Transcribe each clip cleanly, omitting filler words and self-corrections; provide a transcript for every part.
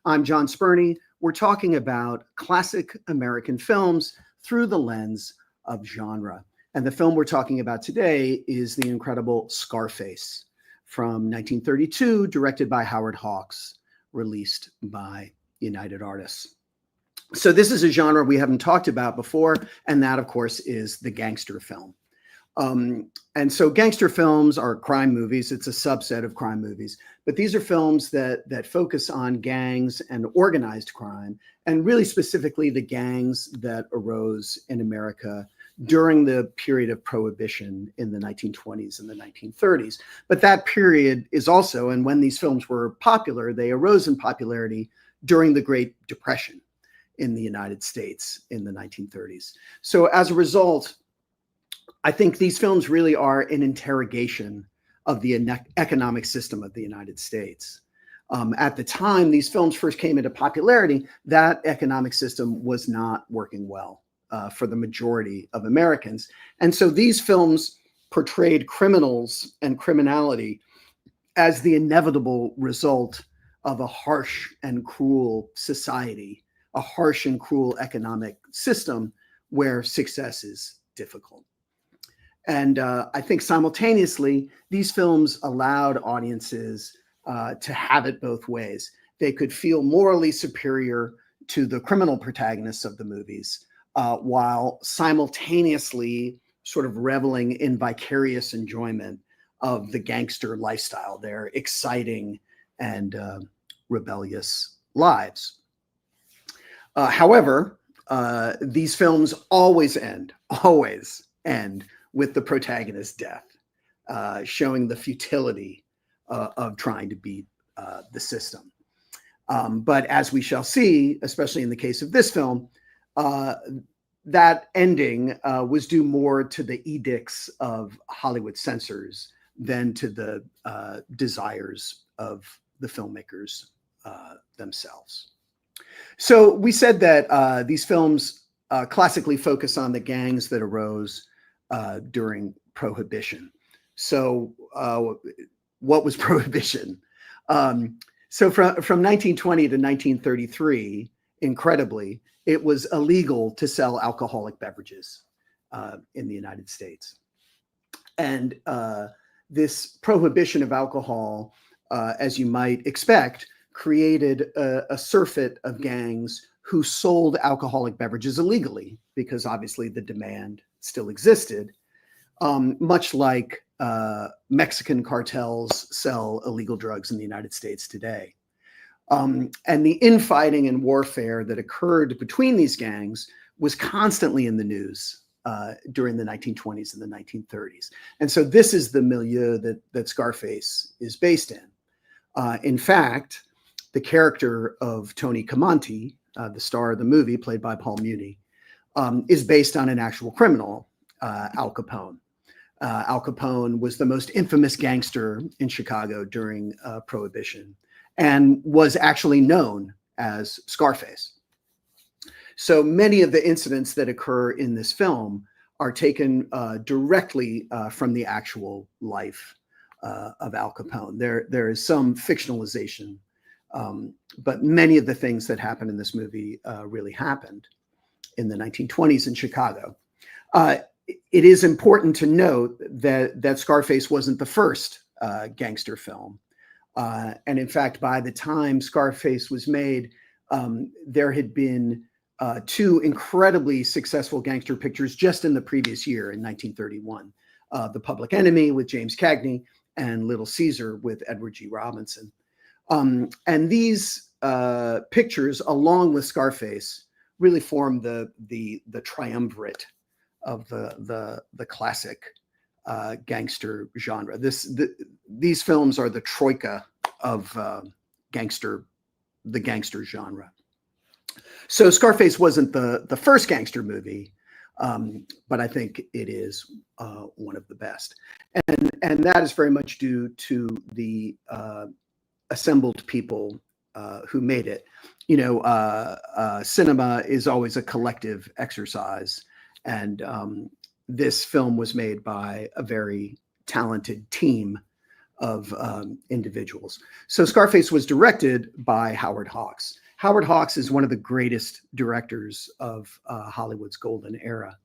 I'm John Spurney. We're talking about classic American films through the lens of genre. And the film we're talking about today is the incredible Scarface from 1932, directed by Howard Hawks, released by United Artists. So this is a genre we haven't talked about before, and that, of course, is the gangster film. And so gangster films are crime movies. It's a subset of crime movies, but these are films that focus on gangs and organized crime, and really specifically the gangs that arose in America during the period of Prohibition in the 1920s and the 1930s. But that period is also, and when these films were popular, they arose in popularity during the Great Depression in the United States in the 1930s. So as a result, I think these films really are an interrogation of the economic system of the United States. At the time these films first came into popularity, that economic system was not working well for the majority of Americans. And so these films portrayed criminals and criminality as the inevitable result of a harsh and cruel society, a harsh and cruel economic system where success is difficult. And I think simultaneously, these films allowed audiences to have it both ways. They could feel morally superior to the criminal protagonists of the movies, while simultaneously sort of reveling in vicarious enjoyment of the gangster lifestyle, their exciting and rebellious lives. However, these films always end with the protagonist's death, showing the futility of trying to beat the system. But as we shall see, especially in the case of this film, that ending was due more to the edicts of Hollywood censors than to the desires of the filmmakers themselves. So we said that these films classically focus on the gangs that arose during Prohibition. So what was Prohibition? So from 1920 to 1933, incredibly, it was illegal to sell alcoholic beverages in the United States. And this prohibition of alcohol, as you might expect, created a surfeit of gangs who sold alcoholic beverages illegally, because obviously the demand still existed, much like Mexican cartels sell illegal drugs in the United States today. And the infighting and warfare that occurred between these gangs was constantly in the news during the 1920s and the 1930s. And so this is the milieu that Scarface is based in. In fact, the character of Tony Camonte, the star of the movie, played by Paul Muni, is based on an actual criminal, Al Capone. Al Capone was the most infamous gangster in Chicago during Prohibition, and was actually known as Scarface. So many of the incidents that occur in this film are taken directly from the actual life of Al Capone. There is some fictionalization, but many of the things that happen in this movie really happened in the 1920s in Chicago. It is important to note that Scarface wasn't the first gangster film. And in fact, by the time Scarface was made, there had been two incredibly successful gangster pictures just in the previous year, in 1931. The Public Enemy with James Cagney and Little Caesar with Edward G. Robinson. And these pictures, along with Scarface, really form the triumvirate of the classic gangster genre. These films are the troika of the gangster genre. So Scarface wasn't the first gangster movie, but I think it is one of the best, and that is very much due to the assembled people who made it. You know, cinema is always a collective exercise, and this film was made by a very talented team of individuals. So Scarface was directed by Howard Hawks. Howard Hawks is one of the greatest directors of Hollywood's golden era.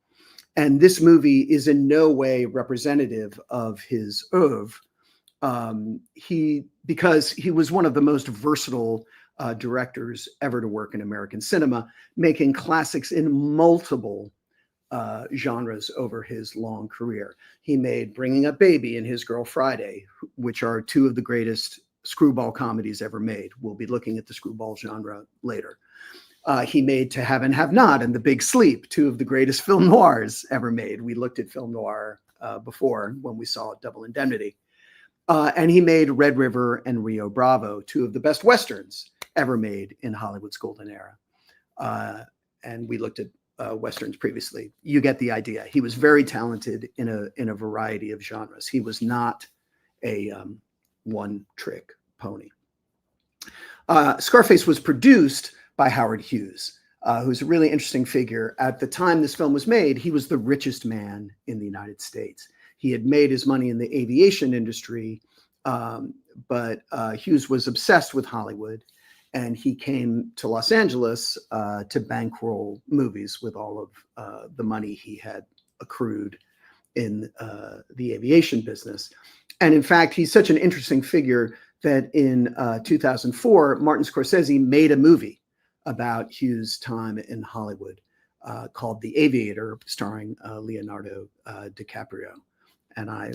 And this movie is in no way representative of his oeuvre. Because he was one of the most versatile directors ever to work in American cinema, making classics in multiple genres over his long career. He made Bringing Up Baby and His Girl Friday, which are two of the greatest screwball comedies ever made. We'll be looking at the screwball genre later. He made To Have and Have Not and The Big Sleep, two of the greatest film noirs ever made. We looked at film noir before when we saw Double Indemnity. And he made Red River and Rio Bravo, two of the best Westerns ever made in Hollywood's golden era. And we looked at Westerns previously. You get the idea. He was very talented in a variety of genres. He was not a one-trick pony. Scarface was produced by Howard Hughes, who's a really interesting figure. At the time this film was made, he was the richest man in the United States. He had made his money in the aviation industry, but Hughes was obsessed with Hollywood, and he came to Los Angeles to bankroll movies with all of the money he had accrued in the aviation business. And in fact, he's such an interesting figure that in 2004, Martin Scorsese made a movie about Hughes' time in Hollywood called The Aviator, starring Leonardo DiCaprio. And I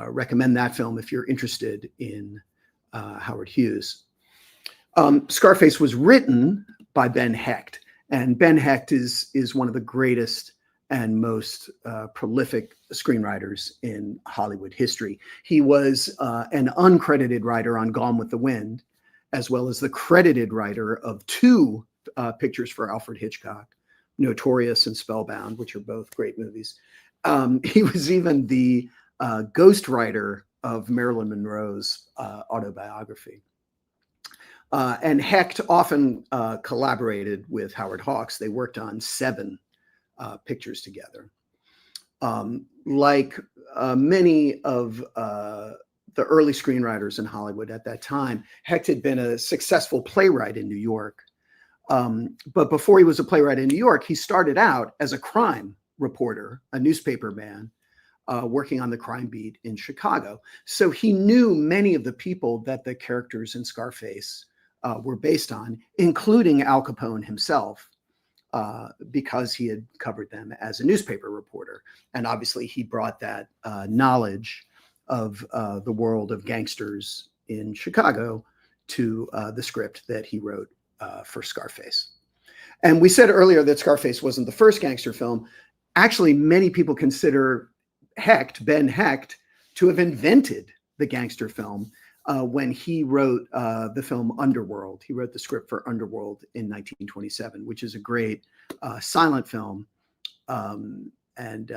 recommend that film if you're interested in Howard Hughes. Scarface was written by Ben Hecht, and Ben Hecht is one of the greatest and most prolific screenwriters in Hollywood history. He was an uncredited writer on Gone with the Wind, as well as the credited writer of two pictures for Alfred Hitchcock, Notorious and Spellbound, which are both great movies. He was even the ghostwriter of Marilyn Monroe's autobiography. And Hecht often collaborated with Howard Hawks. They worked on 7 pictures together. Like many of the early screenwriters in Hollywood at that time, Hecht had been a successful playwright in New York. But before he was a playwright in New York, he started out as a crime reporter, a newspaper man, working on the crime beat in Chicago. So he knew many of the people that the characters in Scarface were based on, including Al Capone himself, because he had covered them as a newspaper reporter. And obviously he brought that knowledge of the world of gangsters in Chicago to the script that he wrote for Scarface. And we said earlier that Scarface wasn't the first gangster film. Actually, many people consider Hecht, Ben Hecht, to have invented the gangster film when he wrote the film Underworld. He wrote the script for Underworld in 1927, which is a great silent film and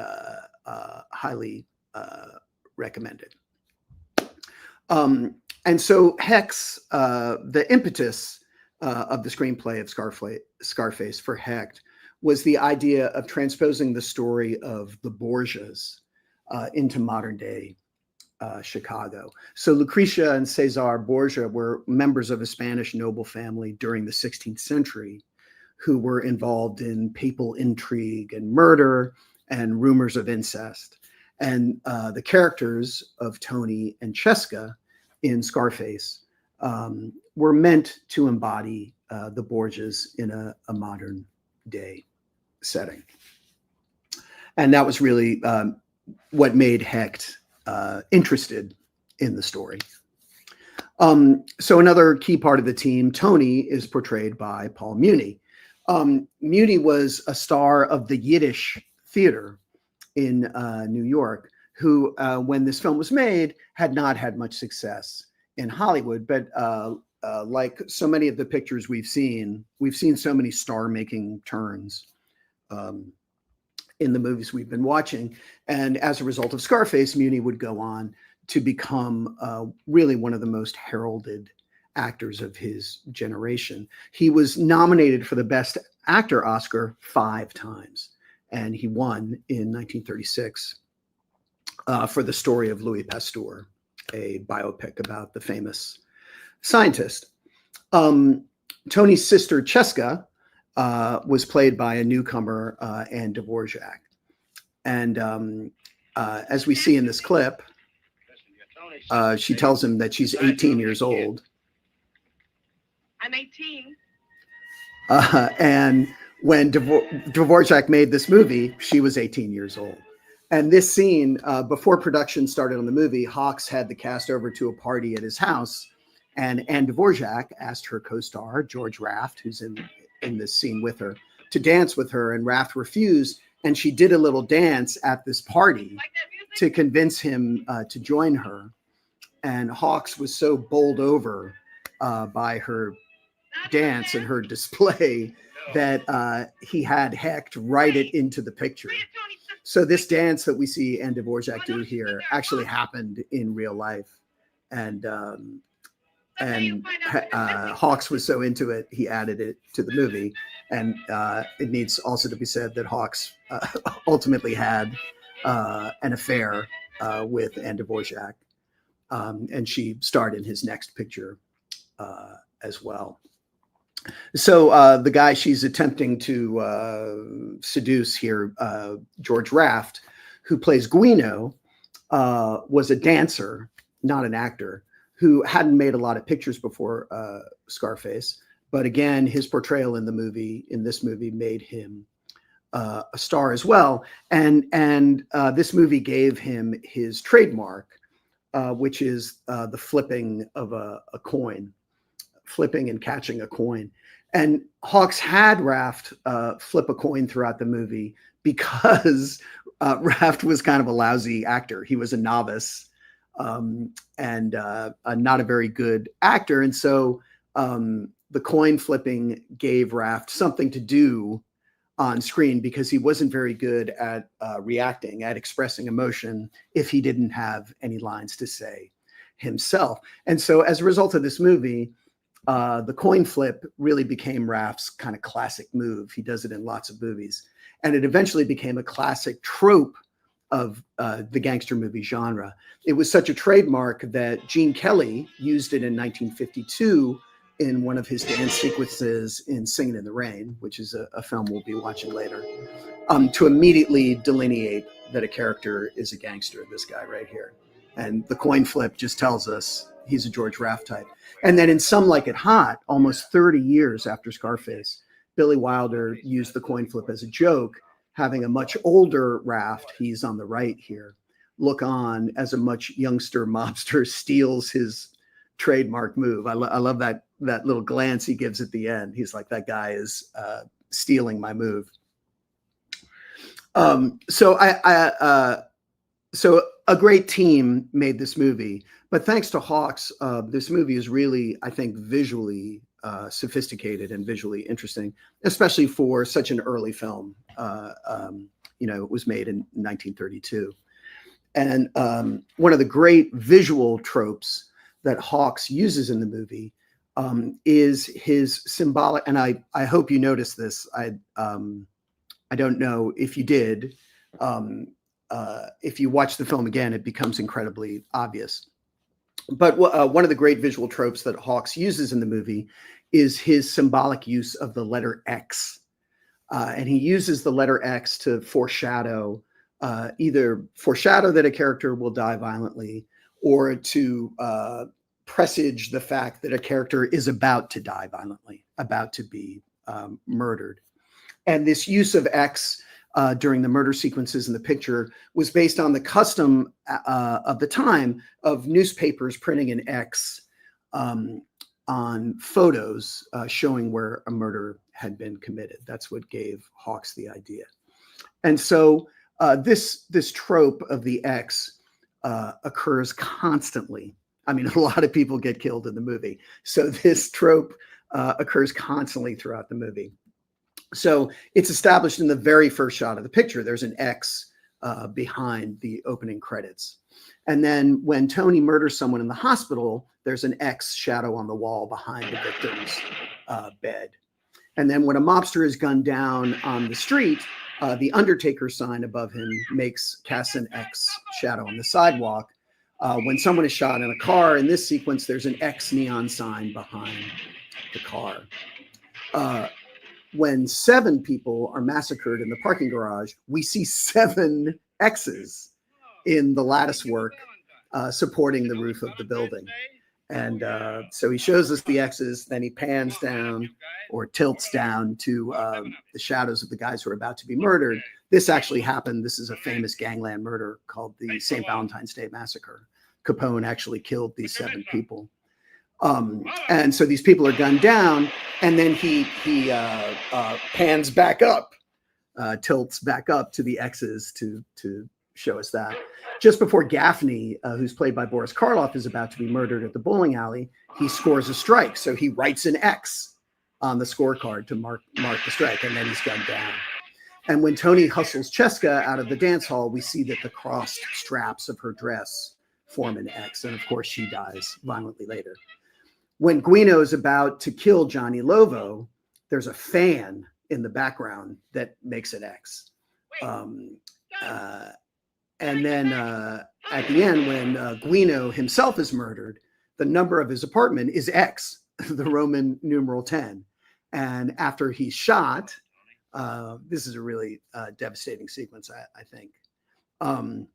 highly recommended. And so Hecht's, the impetus of the screenplay of Scarface for Hecht was the idea of transposing the story of the Borgias into modern day Chicago. So Lucrecia and Cesar Borgia were members of a Spanish noble family during the 16th century who were involved in papal intrigue and murder and rumors of incest. And the characters of Tony and Cheska in Scarface were meant to embody the Borgias in a modern day setting. And that was really what made Hecht interested in the story. So another key part of the team, Tony, is portrayed by Paul Muni. Muni was a star of the Yiddish theater in New York, who, when this film was made, had not had much success in Hollywood. But like so many of the pictures we've seen so many star-making turns in the movies we've been watching. And as a result of Scarface, Muni would go on to become really one of the most heralded actors of his generation. He was nominated for the Best Actor Oscar 5 times, and he won in 1936 for The Story of Louis Pasteur, a biopic about the famous scientist. Tony's sister Cheska was played by a newcomer, Anne Dvorak. And as we see in this clip, she tells him that she's 18 years old. I'm 18. And when Dvorak made this movie, she was 18 years old. And this scene, before production started on the movie, Hawks had the cast over to a party at his house. And Anne Dvorak asked her co-star, George Raft, who's in this scene with her, to dance with her. And Raft refused. And she did a little dance at this party to convince him to join her. And Hawks was so bowled over by her dance and her display that he had Hecht write it into the picture. So this dance that we see Anne Dvorak do here actually happened in real life. And Hawks was so into it, he added it to the movie. And it needs also to be said that Hawks ultimately had an affair with Anne Dvorak. And she starred in his next picture as well. So the guy she's attempting to seduce here, George Raft, who plays Guino, was a dancer, not an actor, who hadn't made a lot of pictures before Scarface. But again, his portrayal in this movie, made him a star as well. And this movie gave him his trademark, which is the flipping of a coin, flipping and catching a coin. And Hawks had Raft flip a coin throughout the movie because Raft was kind of a lousy actor. He was a novice and not a very good actor. And so the coin flipping gave Raft something to do on screen because he wasn't very good at reacting, at expressing emotion if he didn't have any lines to say himself. And so as a result of this movie, the coin flip really became Raft's kind of classic move. He does it in lots of movies. And it eventually became a classic trope of the gangster movie genre. It was such a trademark that Gene Kelly used it in 1952 in one of his dance sequences in Singin' in the Rain, which is a film we'll be watching later, to immediately delineate that a character is a gangster, this guy right here. And the coin flip just tells us he's a George Raft type. And then in Some Like It Hot, almost 30 years after Scarface, Billy Wilder used the coin flip as a joke, having a much older Raft, he's on the right here, look on as a much youngster mobster steals his trademark move. I love that little glance he gives at the end. He's like, that guy is stealing my move. So a great team made this movie, but thanks to Hawks, this movie is really, I think, visually sophisticated and visually interesting, especially for such an early film. It was made in 1932. And one of the great visual tropes that Hawks uses in the movie is his symbolic, and I hope you noticed this. I don't know if you did. If you watch the film again, it becomes incredibly obvious. But one of the great visual tropes that Hawks uses in the movie is his symbolic use of the letter X. And he uses the letter X to foreshadow, either foreshadow that a character will die violently, or to presage the fact that a character is about to die violently, about to be murdered. And this use of X during the murder sequences in the picture was based on the custom of the time of newspapers printing an X on photos showing where a murder had been committed. That's what gave Hawks the idea. And so this trope of the X occurs constantly. I mean, a lot of people get killed in the movie. So this trope occurs constantly throughout the movie. So it's established in the very first shot of the picture. There's an X behind the opening credits. And then when Tony murders someone in the hospital, there's an X shadow on the wall behind the victim's bed. And then when a mobster is gunned down on the street, the Undertaker sign above him casts an X shadow on the sidewalk, When someone is shot in a car, in this sequence, there's an X neon sign behind the car. When 7 people are massacred in the parking garage, we see 7 X's in the lattice work supporting the roof of the building. And so he shows us the X's, then he pans down or tilts down to the shadows of the guys who are about to be murdered. This actually happened. This is a famous gangland murder called the St. Valentine's Day Massacre. Capone actually killed these 7 people. And so these people are gunned down, and then he pans back up, tilts back up to the X's to show us that. Just before Gaffney, who's played by Boris Karloff, is about to be murdered at the bowling alley, he scores a strike. So he writes an X on the scorecard to mark the strike, and then he's gunned down. And when Tony hustles Cheska out of the dance hall, we see that the crossed straps of her dress form an X. And of course, she dies violently later. When Guino is about to kill Johnny Lovo, there's a fan in the background that makes an X. And then at the end, when Guino himself is murdered, the number of his apartment is X, the Roman numeral 10. And after he's shot, this is a really devastating sequence, I think. And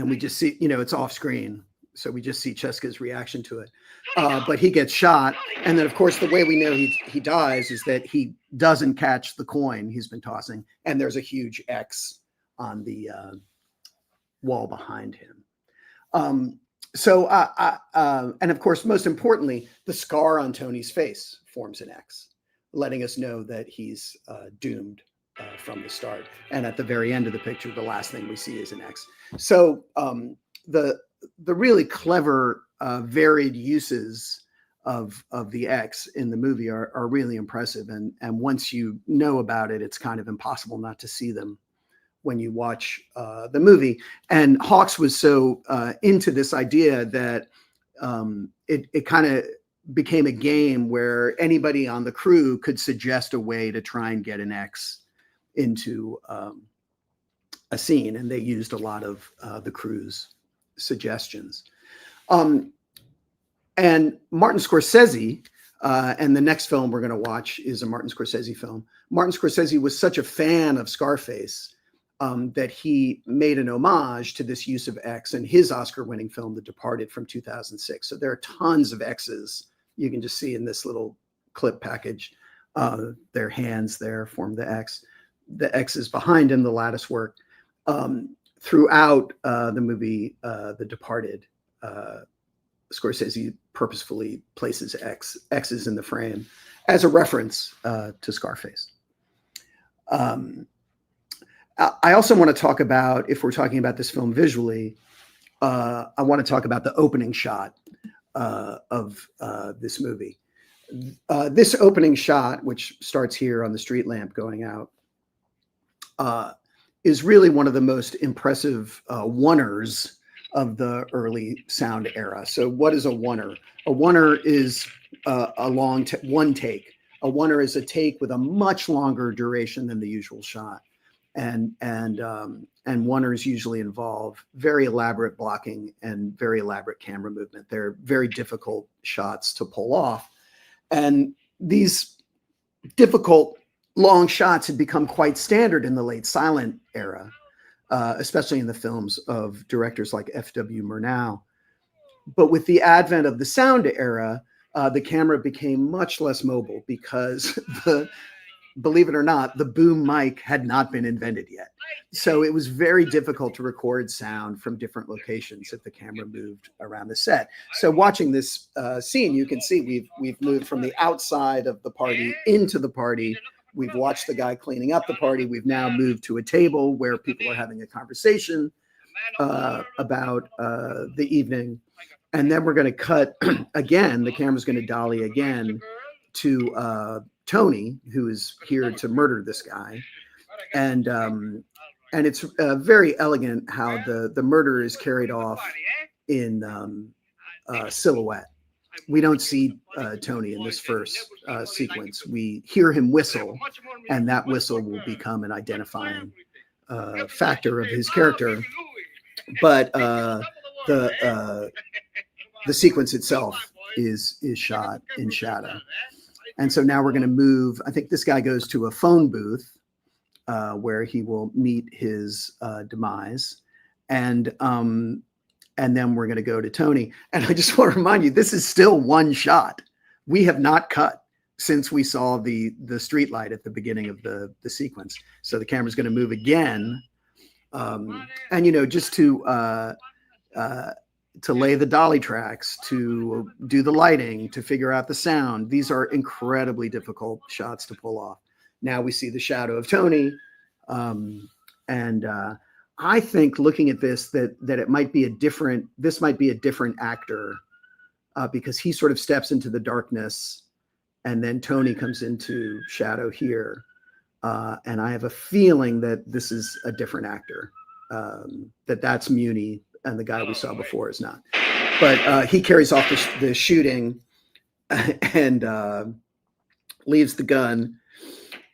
we just see, it's off screen. So we just see Cheska's reaction to it. But he gets shot. And then, of course, the way we know he dies is that he doesn't catch the coin he's been tossing. And there's a huge X on the wall behind him. And of course, most importantly, the scar on Tony's face forms an X, letting us know that he's doomed from the start. And at the very end of the picture, the last thing we see is an X. So the really clever, varied uses of the X in the movie are really impressive. And once you know about it, it's kind of impossible not to see them when you watch the movie. And Hawks was so into this idea that it kind of became a game where anybody on the crew could suggest a way to try and get an X into a scene. And they used a lot of the crew's suggestions. And Martin Scorsese, and the next film we're going to watch is a Martin Scorsese film. Martin Scorsese was such a fan of Scarface that he made an homage to this use of X in his Oscar-winning film, The Departed, from 2006. So there are tons of X's you can just see in this little clip package. Their hands there form the X. The X is behind him, the lattice work. Throughout the movie, The Departed, Scorsese purposefully places X's in the frame as a reference to Scarface. I also want to talk about, if we're talking about this film visually, I want to talk about the opening shot of this movie. This opening shot, which starts here on the street lamp going out, is really one of the most impressive oneers of the early sound era. So what is a oneer? A oneer is a long one take. A oneer is a take with a much longer duration than the usual shot. And oneers usually involve very elaborate blocking and very elaborate camera movement. They're very difficult shots to pull off. And these difficult long shots had become quite standard in the late silent era, especially in the films of directors like F.W. Murnau. But with the advent of the sound era, the camera became much less mobile because believe it or not, the boom mic had not been invented yet. So it was very difficult to record sound from different locations if the camera moved around the set. So watching this scene, you can see we've moved from the outside of the party into the party. We've watched the guy cleaning up the party. We've now moved to a table where people are having a conversation about the evening. And then we're going to cut again. The camera's going to dolly again to Tony, who is here to murder this guy. And it's very elegant how the murder is carried off in silhouette. We don't see Tony in this first sequence. We hear him whistle, and that whistle will become an identifying factor of his character. But the sequence itself is shot in shadow. And so now we're going to move. I think this guy goes to a phone booth where he will meet his demise, and then we're going to go to Tony. And I just want to remind you, this is still one shot. We have not cut since we saw the street light at the beginning of the sequence. So the camera's going to move again, and just to lay the dolly tracks, to do the lighting, to figure out the sound. These are incredibly difficult shots to pull off. Now we see the shadow of Tony. And I think looking at this, that it might be this might be a different actor because he sort of steps into the darkness and then Tony comes into shadow here. And I have a feeling that this is a different actor, that's Muni, and the guy we saw before is not. But he carries off the shooting and leaves the gun.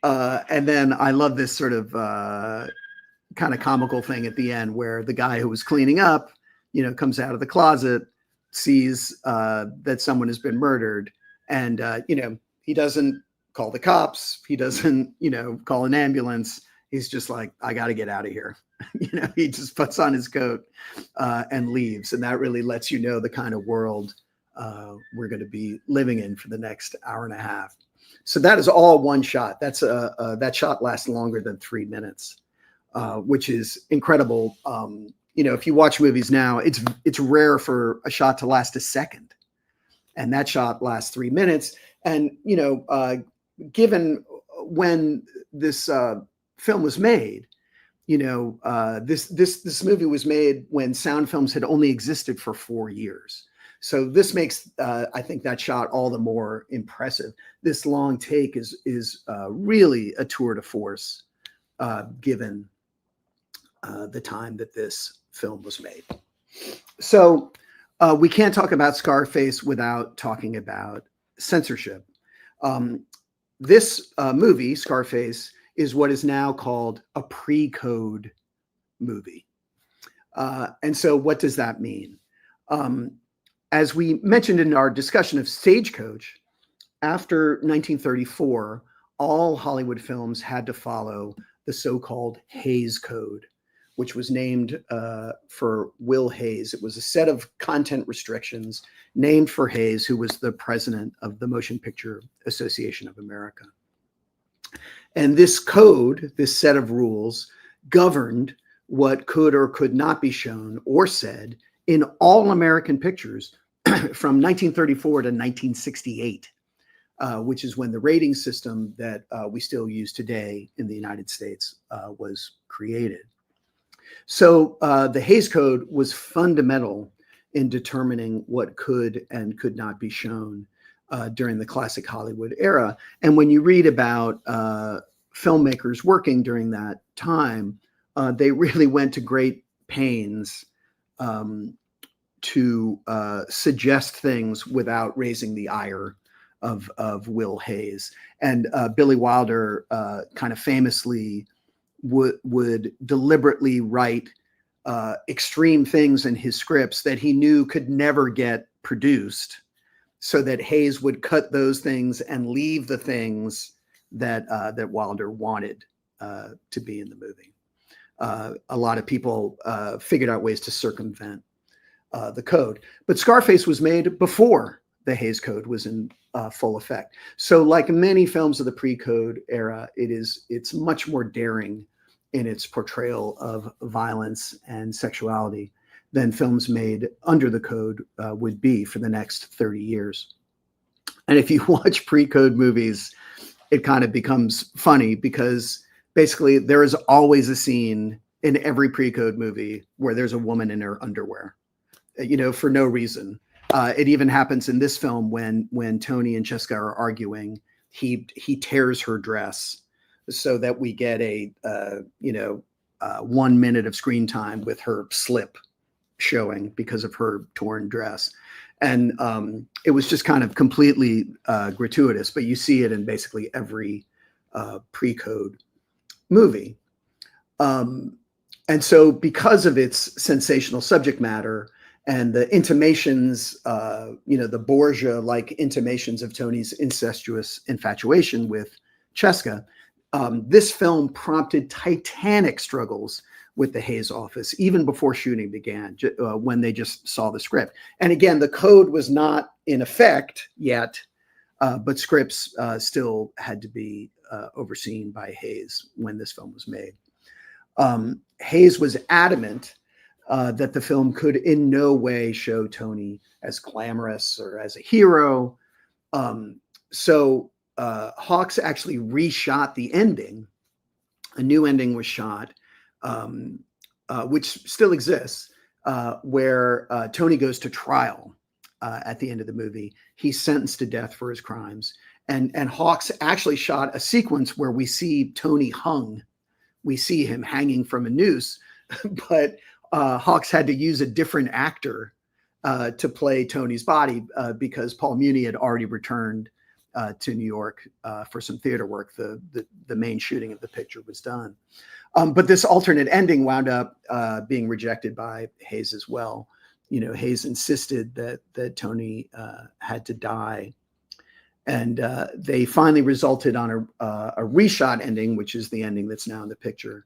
And then I love this sort of kind of comical thing at the end where the guy who was cleaning up, comes out of the closet, sees that someone has been murdered. And, he doesn't call the cops. He doesn't, call an ambulance. He's just like, I got to get out of here. He just puts on his coat and leaves. And that really lets you know the kind of world we're going to be living in for the next hour and a half. So that is all one shot. That shot lasts longer than 3 minutes, which is incredible. If you watch movies now, it's rare for a shot to last a second, and that shot lasts 3 minutes. And given when this film was made, this movie was made when sound films had only existed for 4 years. So this makes, I think, that shot all the more impressive. This long take is really a tour de force, given the time that this film was made. So we can't talk about Scarface without talking about censorship. This movie, Scarface, is what is now called a pre-code movie. And so what does that mean? As we mentioned in our discussion of Stagecoach, after 1934, all Hollywood films had to follow the so-called Hays Code, which was named for Will Hays. It was a set of content restrictions named for Hays, who was the president of the Motion Picture Association of America. And this code, this set of rules, governed what could or could not be shown or said in all American pictures from 1934 to 1968, which is when the rating system that we still use today in the United States was created. So the Hays Code was fundamental in determining what could and could not be shown during the classic Hollywood era. And when you read about filmmakers working during that time, they really went to great pains to suggest things without raising the ire of Will Hays. And Billy Wilder kind of famously would deliberately write extreme things in his scripts that he knew could never get produced, so that Hays would cut those things and leave the things that Wilder wanted to be in the movie. A lot of people figured out ways to circumvent the code, but Scarface was made before the Hays Code was in full effect. So, like many films of the pre-code era, it's much more daring in its portrayal of violence and sexuality than films made under the code would be for the next 30 years. And if you watch pre-code movies, it kind of becomes funny because basically there is always a scene in every pre-code movie where there's a woman in her underwear, for no reason. It even happens in this film when Tony and Jessica are arguing, he tears her dress so that we get a 1 minute of screen time with her slip showing because of her torn dress. And it was just kind of completely gratuitous, but you see it in basically every pre-code movie. And so because of its sensational subject matter And the intimations, the Borgia-like intimations of Tony's incestuous infatuation with Cheska, this film prompted titanic struggles with the Hays office, even before shooting began, when they just saw the script. And again, the code was not in effect yet, but scripts still had to be overseen by Hays when this film was made. Hays was adamant that the film could in no way show Tony as glamorous or as a hero. So Hawks actually reshot the ending. A new ending was shot, which still exists, where Tony goes to trial at the end of the movie. He's sentenced to death for his crimes. And Hawks actually shot a sequence where we see Tony hung. We see him hanging from a noose, but Hawks had to use a different actor to play Tony's body because Paul Muni had already returned to New York for some theater work. The main shooting of the picture was done. But this alternate ending wound up being rejected by Hays as well. Hays insisted that Tony had to die. And they finally resulted on a reshot ending, which is the ending that's now in the picture,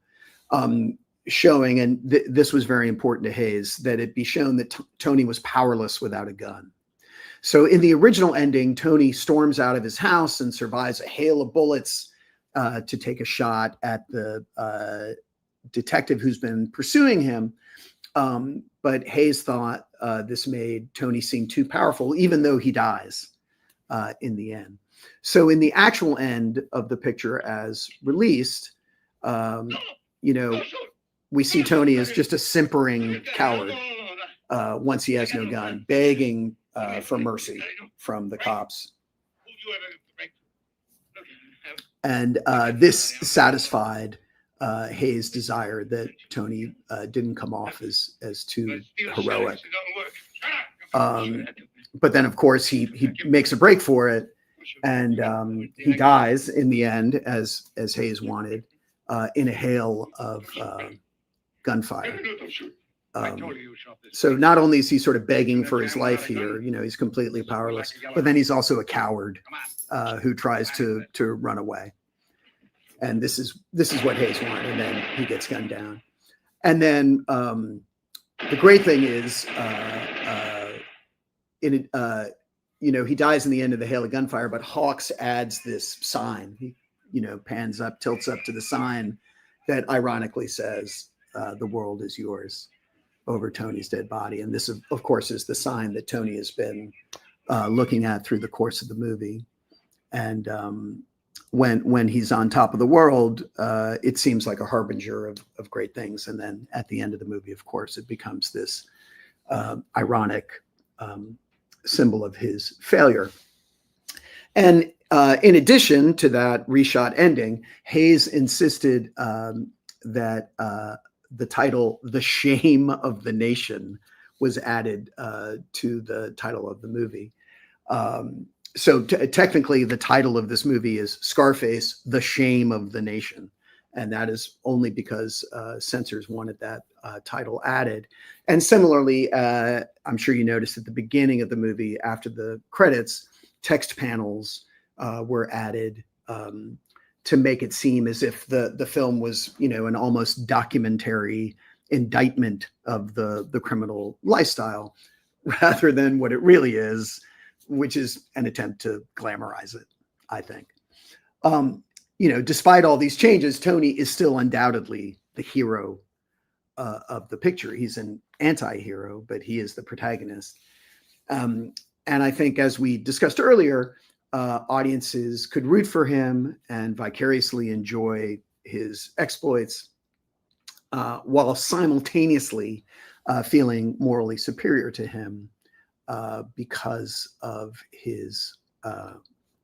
showing, and this was very important to Hays, that it be shown that Tony was powerless without a gun. So in the original ending, Tony storms out of his house and survives a hail of bullets to take a shot at the detective who's been pursuing him. But Hays thought this made Tony seem too powerful, even though he dies in the end. So in the actual end of the picture as released, we see Tony as just a simpering coward once he has no gun, begging for mercy from the cops. And this satisfied Hays' desire that Tony didn't come off as too heroic. But then, of course, he makes a break for it, and he dies in the end, as Hays wanted, in a hail of gunfire. So not only is he sort of begging for his life here, he's completely powerless, but then he's also a coward who tries to run away. And this is what Hays wanted, and then he gets gunned down. And then the great thing is, he dies in the end of the hail of gunfire, but Hawks adds this sign. He, pans up, tilts up to the sign that ironically says, "The world is yours," over Tony's dead body. And this, of course, is the sign that Tony has been looking at through the course of the movie. And when he's on top of the world, it seems like a harbinger of great things. And then at the end of the movie, of course, it becomes this ironic symbol of his failure. And in addition to that reshot ending, Hays insisted that the title, "The Shame of the Nation," was added to the title of the movie. So technically, the title of this movie is Scarface, The Shame of the Nation. And that is only because censors wanted that title added. And similarly, I'm sure you noticed at the beginning of the movie, after the credits, text panels were added to make it seem as if the film was, an almost documentary indictment of the criminal lifestyle, rather than what it really is, which is an attempt to glamorize it, I think. Despite all these changes, Tony is still undoubtedly the hero of the picture. He's an anti-hero, but he is the protagonist. And I think, as we discussed earlier, audiences could root for him and vicariously enjoy his exploits, while simultaneously feeling morally superior to him because of his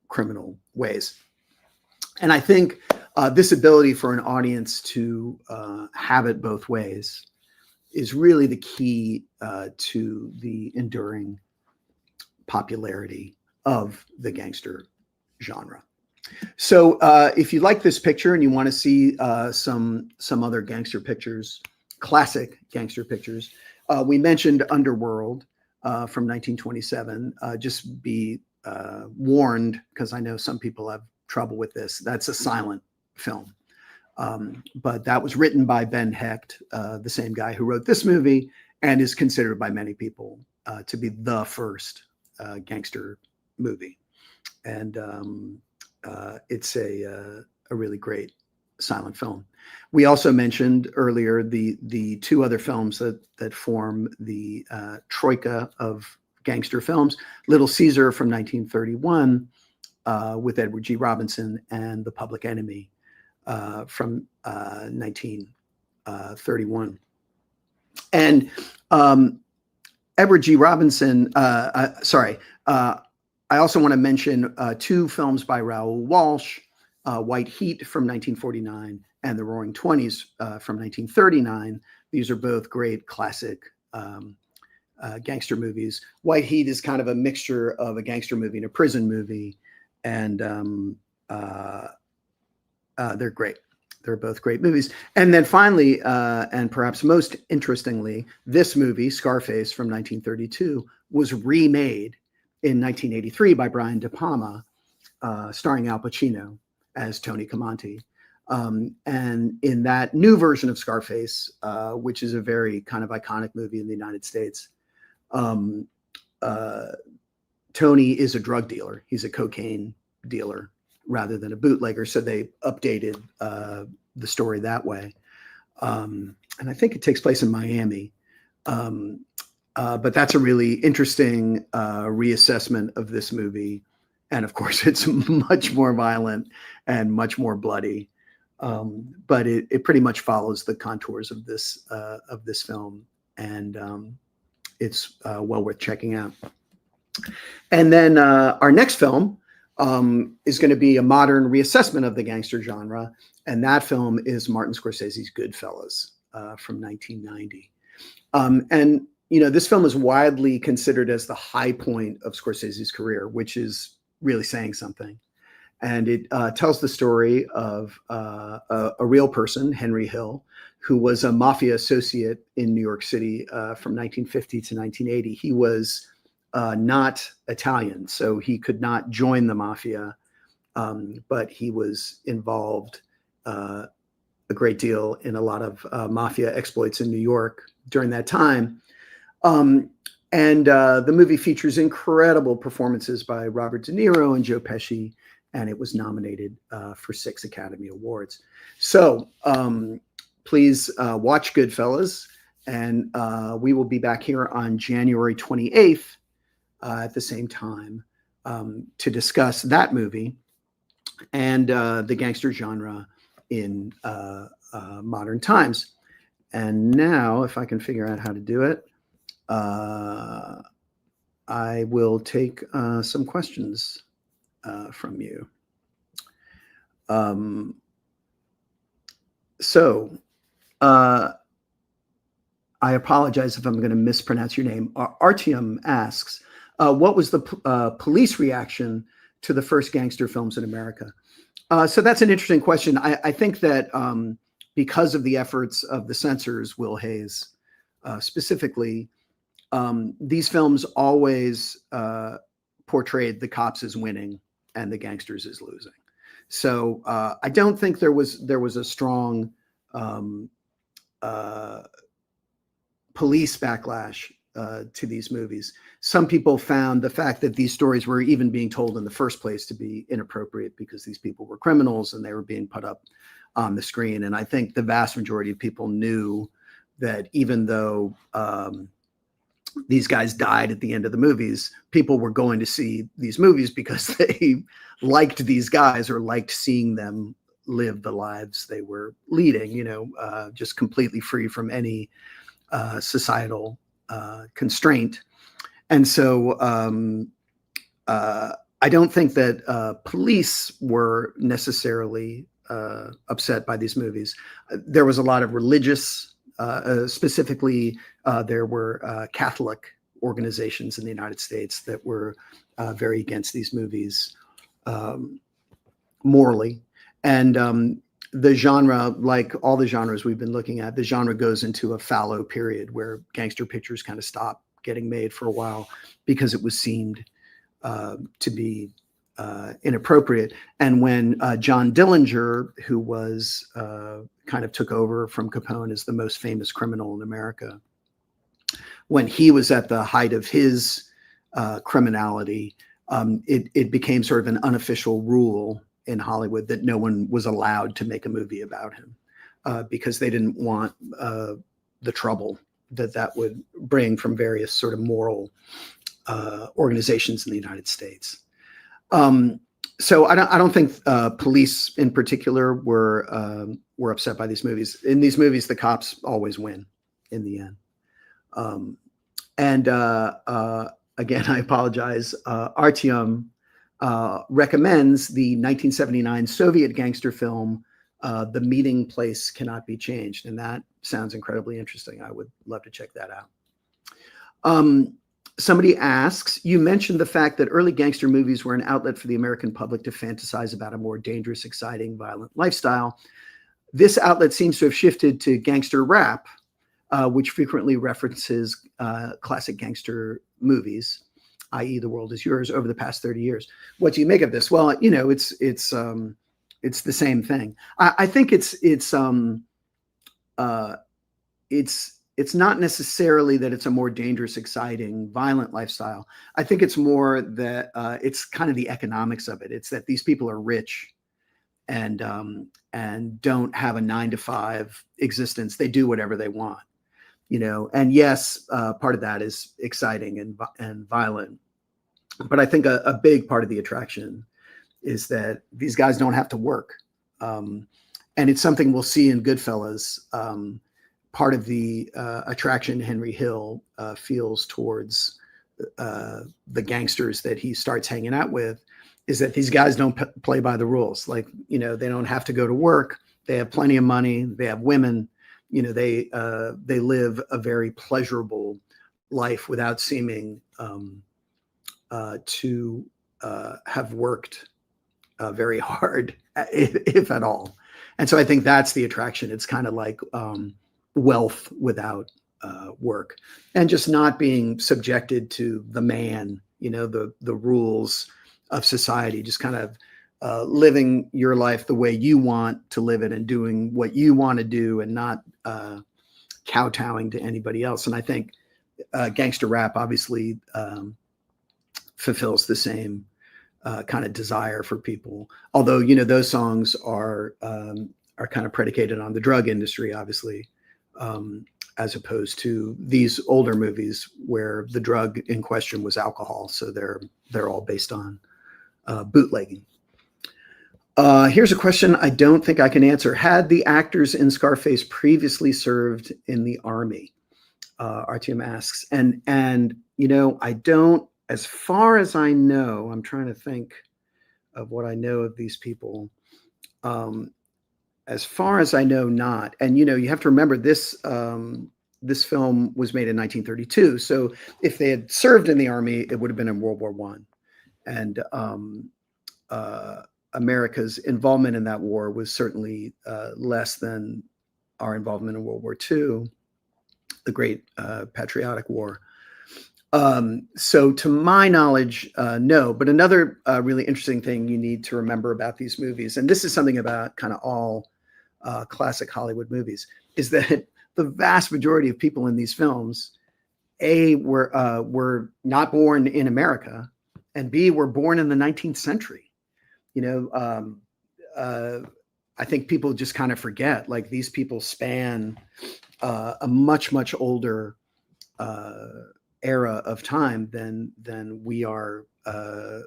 criminal ways. And I think this ability for an audience to have it both ways is really the key to the enduring popularity of the gangster genre. So if you like this picture and you want to see some other gangster pictures, classic gangster pictures, We mentioned Underworld from 1927. Just be warned, because I know some people have trouble with this. That's a silent film. But that was written by Ben Hecht, the same guy who wrote this movie, and is considered by many people to be the first gangster movie. And it's a really great silent film. We also mentioned earlier the two other films that form the troika of gangster films: Little Caesar from 1931 with Edward G. Robinson, and The Public Enemy from 1931. And Edward G. Robinson, I also want to mention two films by Raoul Walsh, White Heat from 1949 and The Roaring Twenties from 1939. These are both great classic gangster movies. White Heat is kind of a mixture of a gangster movie and a prison movie, and they're great. They're both great movies. And then finally, and perhaps most interestingly, this movie, Scarface from 1932, was remade in 1983 by Brian De Palma, starring Al Pacino as Tony Camonte. And in that new version of Scarface, which is a very kind of iconic movie in the United States, Tony is a drug dealer. He's a cocaine dealer rather than a bootlegger. So they updated the story that way. And I think it takes place in Miami. But that's a really interesting reassessment of this movie. And of course, it's much more violent and much more bloody. But it pretty much follows the contours of this film. And it's well worth checking out. And then our next film is going to be a modern reassessment of the gangster genre. And that film is Martin Scorsese's Goodfellas from 1990. And, you know, this film is widely considered as the high point of Scorsese's career, which is really saying something. And it tells the story of a real person, Henry Hill, who was a mafia associate in New York City from 1950 to 1980. He was not Italian, so he could not join the mafia, but he was involved a great deal in a lot of mafia exploits in New York during that time. And the movie features incredible performances by Robert De Niro and Joe Pesci, and it was nominated for 6 Academy Awards. So please watch Goodfellas, and we will be back here on January 28th at the same time to discuss that movie and the gangster genre in modern times. And now, if I can figure out how to do it, I will take some questions from you. I apologize if I'm going to mispronounce your name. Artyom asks, what was the police reaction to the first gangster films in America? So that's an interesting question. I think that because of the efforts of the censors, Will Hayes specifically, these films always portrayed the cops as winning and the gangsters as losing. So I don't think there was a strong police backlash to these movies. Some people found the fact that these stories were even being told in the first place to be inappropriate because these people were criminals and they were being put up on the screen. And I think the vast majority of people knew that even though these guys died at the end of the movies, people were going to see these movies because they liked these guys or liked seeing them live the lives they were leading, you know, just completely free from any societal constraint. And so I don't think that police were necessarily upset by these movies. There was a lot of religious, specifically, there were Catholic organizations in the United States that were very against these movies morally. And the genre, like all the genres we've been looking at, the genre goes into a fallow period where gangster pictures kind of stop getting made for a while because it was seemed to be inappropriate. And when John Dillinger, who was kind of took over from Capone as the most famous criminal in America, when he was at the height of his criminality, it became sort of an unofficial rule in Hollywood that no one was allowed to make a movie about him because they didn't want the trouble that would bring from various sort of moral organizations in the United States. So I don't think police in particular were upset by these movies. In these movies, the cops always win in the end. Again, I apologize. Artyom recommends the 1979 Soviet gangster film, The Meeting Place Cannot Be Changed. And that sounds incredibly interesting. I would love to check that out. Somebody asks, you mentioned the fact that early gangster movies were an outlet for the American public to fantasize about a more dangerous, exciting, violent lifestyle. This outlet seems to have shifted to gangster rap, which frequently references classic gangster movies, i.e. The World Is Yours, over the past 30 years. What do you make of this? Well, you know, it's the same thing. I think it's not necessarily that it's a more dangerous, exciting, violent lifestyle. I think it's more that it's kind of the economics of it. It's that these people are rich and don't have a 9-to-5 existence. They do whatever they want, you know. And yes, part of that is exciting and violent. But I think a big part of the attraction is that these guys don't have to work. And it's something we'll see in Goodfellas. Part of the attraction Henry Hill feels towards the gangsters that he starts hanging out with is that these guys don't play by the rules. Like, you know, they don't have to go to work. They have plenty of money. They have women. You know, they live a very pleasurable life without seeming to have worked very hard, if at all. And so I think that's the attraction. It's kind of like wealth without work, and just not being subjected to the man, you know, the rules of society, just kind of living your life the way you want to live it and doing what you want to do and not kowtowing to anybody else. And I think gangster rap obviously fulfills the same kind of desire for people. Although, you know, those songs are kind of predicated on the drug industry, obviously, as opposed to these older movies where the drug in question was alcohol. So they're all based on bootlegging. Here's a question I don't think I can answer. Had the actors in Scarface previously served in the Army? Artyom asks. And you know, I don't, as far as I know, I'm trying to think of what I know of these people. As far as I know, not. And, you know, you have to remember this, this film was made in 1932. So if they had served in the Army, it would have been in World War I. And America's involvement in that war was certainly less than our involvement in World War II, the Great Patriotic War. So to my knowledge, no. But another really interesting thing you need to remember about these movies, and this is something about kind of all classic Hollywood movies, is that the vast majority of people in these films, A, were not born in America, and B, were born in the 19th century. You know, I think people just kind of forget, like, these people span a much, much older era of time than we are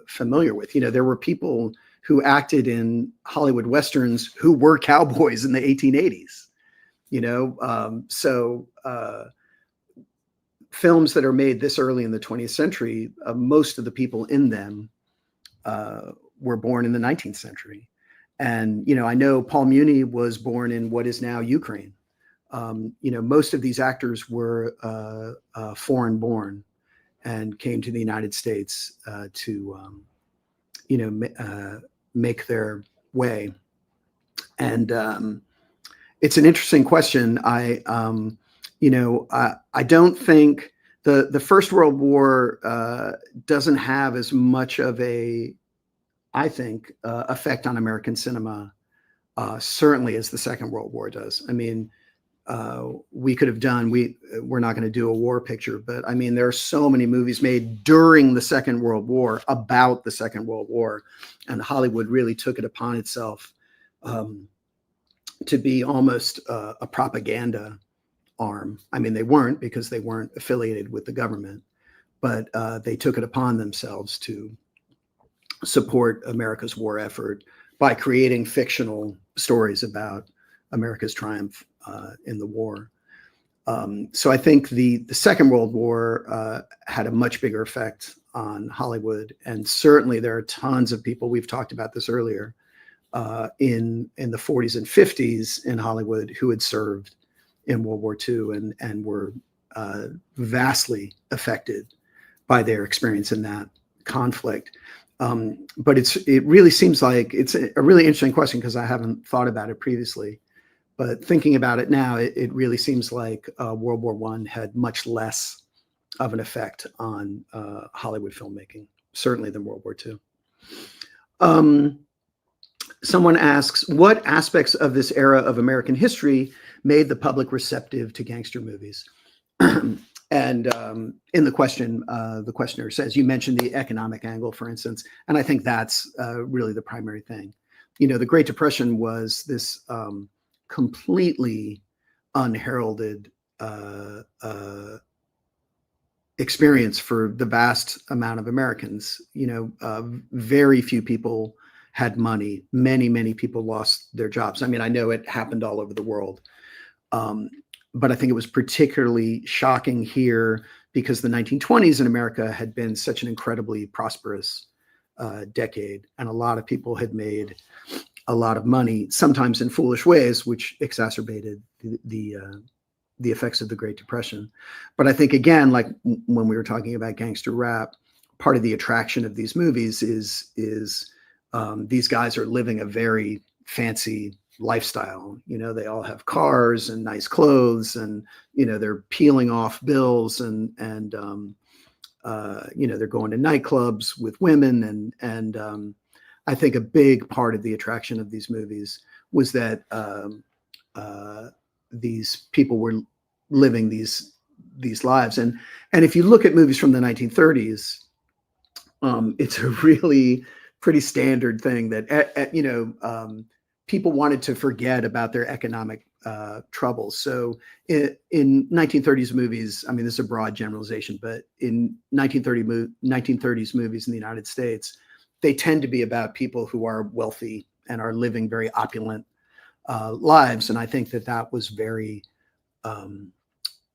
familiar with. You know, there were people who acted in Hollywood Westerns who were cowboys in the 1880s, you know? So films that are made this early in the 20th century, most of the people in them were born in the 19th century. And, you know, I know Paul Muni was born in what is now Ukraine. You know, most of these actors were foreign born and came to the United States to, you know, make their way. And it's an interesting question. I don't think the First World War doesn't have as much of a, I think, effect on American cinema, certainly as the Second World War does. I mean, we could have done, we're not going to do a war picture, but I mean, there are so many movies made during the Second World War about the Second World War, and Hollywood really took it upon itself to be almost a propaganda arm. I mean, they weren't, because they weren't affiliated with the government, but they took it upon themselves to support America's war effort by creating fictional stories about America's triumph in the war. So I think the Second World War had a much bigger effect on Hollywood, and certainly there are tons of people, we've talked about this earlier, in the 40s and 50s in Hollywood who had served in World War II and were vastly affected by their experience in that conflict. But it really seems like it's a really interesting question, because I haven't thought about it previously. But thinking about it now, it really seems like World War I had much less of an effect on Hollywood filmmaking, certainly than World War II. Someone asks, what aspects of this era of American history made the public receptive to gangster movies? And in the question, the questioner says, you mentioned the economic angle, for instance, and I think that's really the primary thing. You know, the Great Depression was this completely unheralded experience for the vast amount of Americans. You know, very few people had money. Many people lost their jobs. I mean, I know it happened all over the world. But I think it was particularly shocking here because the 1920s in America had been such an incredibly prosperous decade, and a lot of people had made a lot of money, sometimes in foolish ways, which exacerbated the effects of the Great Depression. But I think, again, like when we were talking about gangster rap, part of the attraction of these movies is these guys are living a very fancy lifestyle. You know, they all have cars and nice clothes, and you know, they're peeling off bills, and you know, they're going to nightclubs with women, and I think a big part of the attraction of these movies was that these people were living these lives, and if you look at movies from the 1930s, it's a really pretty standard thing that you know, people wanted to forget about their economic troubles. So in 1930s movies, I mean, this is a broad generalization, but in 1930s movies in the United States, they tend to be about people who are wealthy and are living very opulent lives. And I think that was very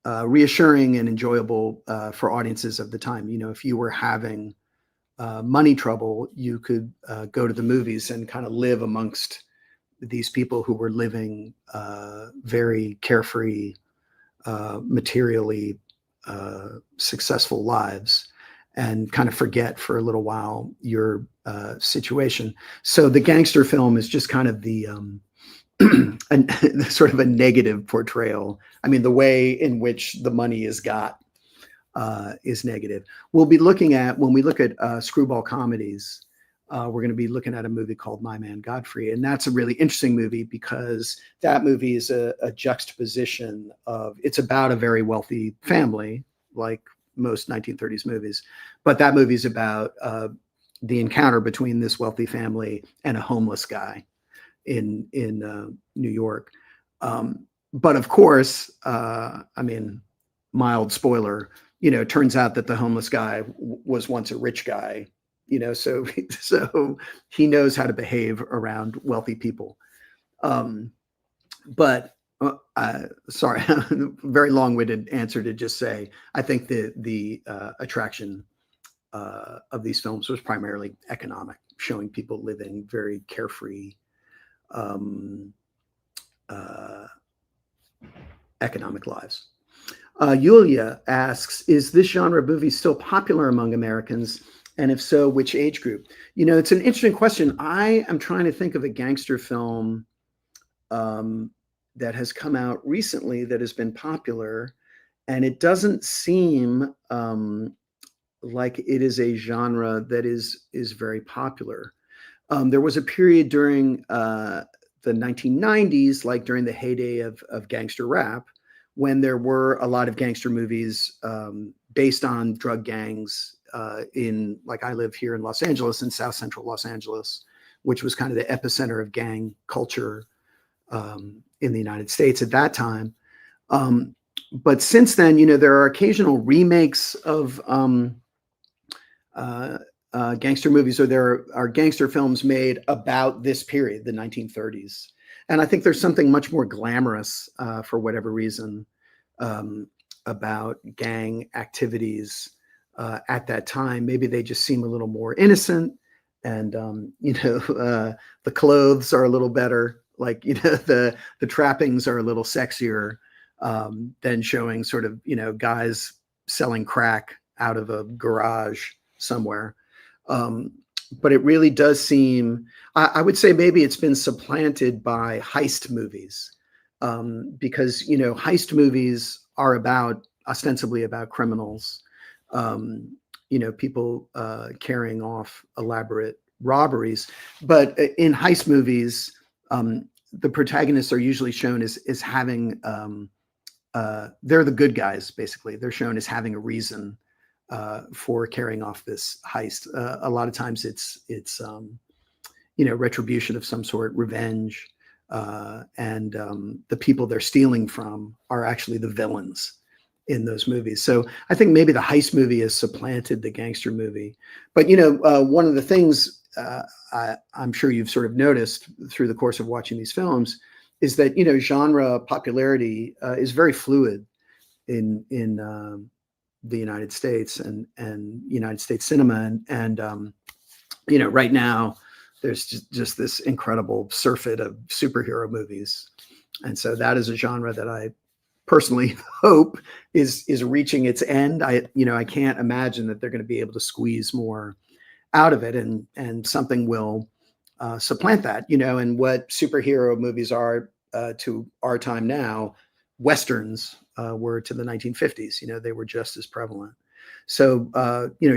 reassuring and enjoyable for audiences of the time. You know, if you were having money trouble, you could go to the movies and kind of live amongst these people who were living very carefree, materially successful lives, and kind of forget for a little while your situation. So the gangster film is just kind of the sort of a negative portrayal. I mean, the way in which the money is got is negative. We'll be looking at, when we look at screwball comedies, we're going to be looking at a movie called My Man Godfrey. And that's a really interesting movie because that movie is a juxtaposition of, it's about a very wealthy family, like most 1930s movies. But that movie is about the encounter between this wealthy family and a homeless guy in New York. But of course, I mean, mild spoiler, you know, it turns out that the homeless guy was once a rich guy, you know, so he knows how to behave around wealthy people. But sorry, very long-winded answer to just say, I think the attraction of these films was primarily economic, showing people living very carefree, economic lives. Yulia asks, is this genre of movie still popular among Americans? And if so, which age group? You know, it's an interesting question. I am trying to think of a gangster film that has come out recently that has been popular, and it doesn't seem like it is a genre that is very popular. There was a period during the 1990s, like during the heyday of gangster rap, when there were a lot of gangster movies based on drug gangs in, like, I live here in Los Angeles, in South Central Los Angeles, which was kind of the epicenter of gang culture in the United States at that time. But since then, there are occasional remakes of gangster movies, or there are gangster films made about this period, the 1930s. And I think there's something much more glamorous, for whatever reason, about gang activities at that time. Maybe they just seem a little more innocent, and the clothes are a little better. Like, the trappings are a little sexier than showing sort of, guys selling crack out of a garage somewhere. But it really does seem, I would say maybe it's been supplanted by heist movies, because, heist movies are ostensibly about criminals, people carrying off elaborate robberies. But in heist movies, the protagonists are usually shown as having, they're the good guys, basically. They're shown as having a reason for carrying off this heist. A lot of times it's retribution of some sort, revenge, and the people they're stealing from are actually the villains in those movies. So I think maybe the heist movie has supplanted the gangster movie. But one of the things I'm sure you've sort of noticed through the course of watching these films is that genre popularity is very fluid in the United States and United States cinema. And right now there's just this incredible surfeit of superhero movies. And so that is a genre that I personally hope is reaching its end. I can't imagine that they're going to be able to squeeze more out of it, and something will supplant that, and what superhero movies are to our time now, Westerns were to the 1950s. They were just as prevalent. So,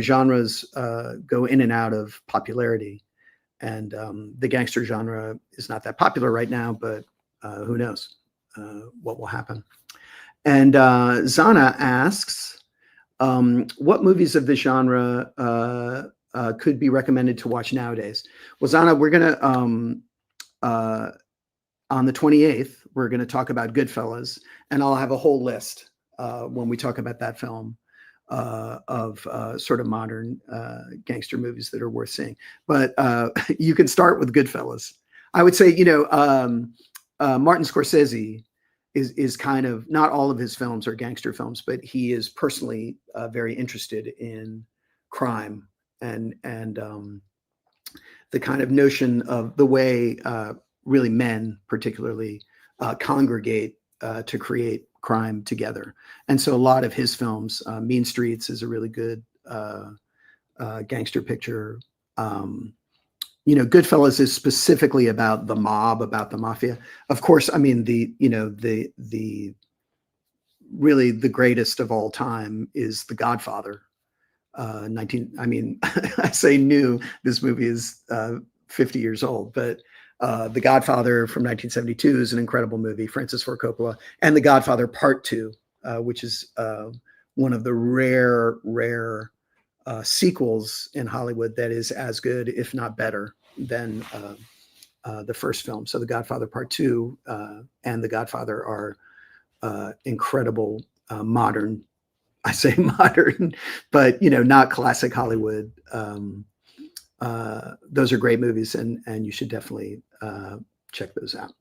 genres go in and out of popularity, and the gangster genre is not that popular right now, but who knows what will happen. And Zana asks, what movies of this genre could be recommended to watch nowadays? Well, Zana, we're going to, on the 28th, we're going to talk about Goodfellas, and I'll have a whole list when we talk about that film of sort of modern gangster movies that are worth seeing. But you can start with Goodfellas. I would say, Martin Scorsese is kind of, not all of his films are gangster films, but he is personally very interested in crime and the kind of notion of the way really men particularly congregate to create crime together. And so a lot of his films, Mean Streets is a really good gangster picture. Goodfellas is specifically about the mob, about the mafia. Of course, I mean, the really the greatest of all time is The Godfather. I say new, this movie is 50 years old, but The Godfather from 1972 is an incredible movie, Francis Ford Coppola, and The Godfather Part 2, which is one of the rare sequels in Hollywood that is as good, if not better, than the first film. So The Godfather Part 2 and The Godfather are incredible modern, I say modern, but not classic Hollywood. Those are great movies, and you should definitely check those out.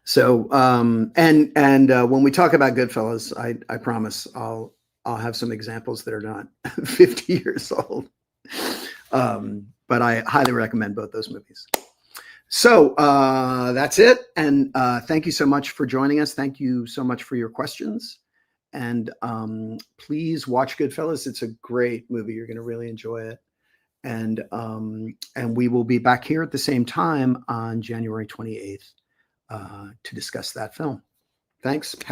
So and when we talk about Goodfellas, I promise I'll have some examples that are not 50 years old. But I highly recommend both those movies. So that's it. And thank you so much for joining us. Thank you so much for your questions. And please watch Goodfellas. It's a great movie. You're going to really enjoy it. And we will be back here at the same time on January 28th to discuss that film. Thanks. Happy